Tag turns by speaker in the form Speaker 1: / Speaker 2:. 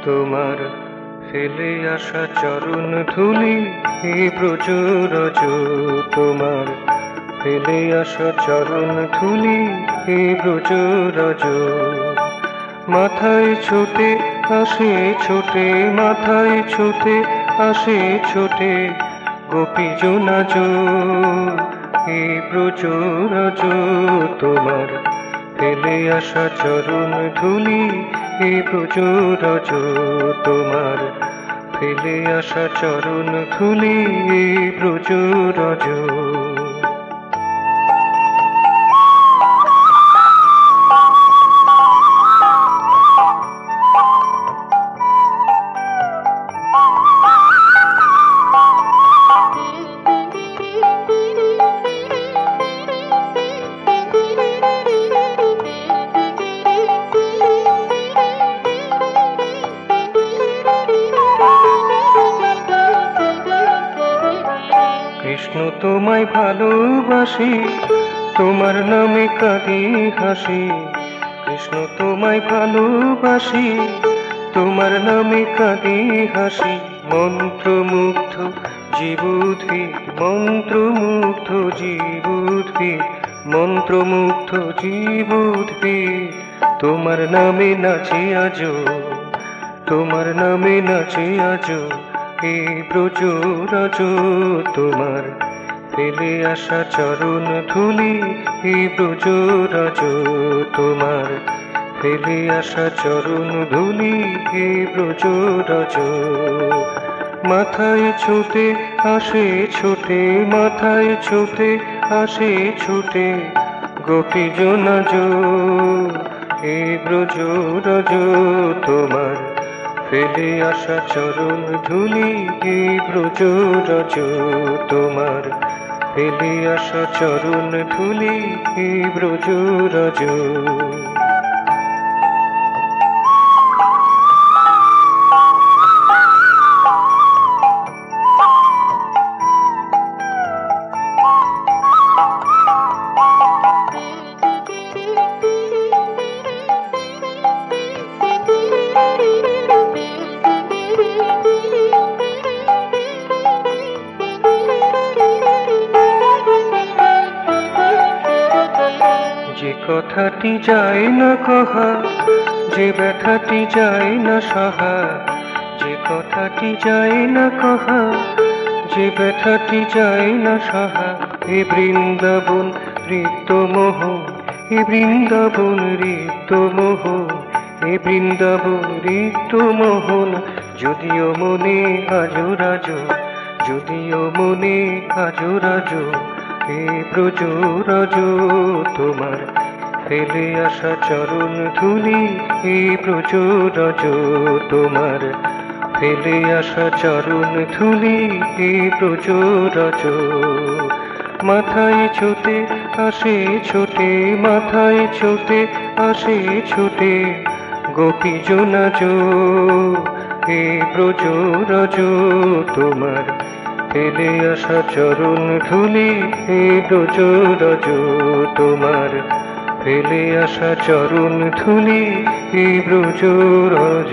Speaker 1: তোমার ফেলে আসা চরণ ধুলি এই ব্রজরজ, তোমার ফেলে আসা চরণ ধুলি এই ব্রজরজ। মাথায় ছোটে আসে ছোটে, মাথায় ছোটে আসে ছোটে গোপী জোনাজ এই ব্রজরজ। তোমার ফেলে আসা চরণ ধুলি এই ব্রজরজ, তোমার ফেলে আসা চরণ ধুলি এই ব্রজরজ। কৃষ্ণ তোমায় ভালোবাসি, তোমার নামে কাঁদি হাসি। কৃষ্ণ তোমায় ভালোবাসি, তোমার নামে কাঁদি হাসি। মন্ত্রমুগ্ধ জীবুদ্ভিদ, মন্ত্রমুগ্ধ জীবুদ্ভিদ, মন্ত্রমুগ্ধ জীবুদ্ভিদ তোমার নামে নাচে আজো, তোমার নামে নাচে আজো এই ব্রজরজ। তোমার ফেলে আসা চরণ ধুলি এই ব্রজরজ, তোমার ফেলে আসা চরণ ধুলি এই ব্রজরজ। মাথায় ছোটে আসে ছোটে, মাথায় ছোটে আসে ছোটে গোপী জোনাজ এই ব্রজরজ। তোমার ফেলে আসা চরণ ধুলি এই ব্রজরজ, তোমার ফেলে আসা চরণ ধুলি এই ব্রজরজ। যে কথাটি যায় না কহা, যে ব্যথাটি যায় না সহা, যে কথাটি যায় না কহা, যে ব্যথাটি যায় না সহা। এ বৃন্দাবন ঋতমোহ, এ বৃন্দাবন ঋতমোহন, এ বৃন্দাবন ঋতমোহন। যদিও মনে আজরাজ, যদিও মনে আজরাজ এ ব্রজরজ। তোমার ফেলে আসা চরণ ধুলি এই ব্রজরজ, তোমার ফেলে আসা চরণ ধুলি এই ব্রজরজ। মাথায় ছোটে আসে ছোটে, মাথায় ছোটে আসে ছোটে গোপী জোনাজ এই ব্রজরজ। তোমার ফেলে আসা চরণ ধুলি এই ব্রজরজ, তোমার ফেলে আসা চরণ ধুলি এই ব্রজরজ।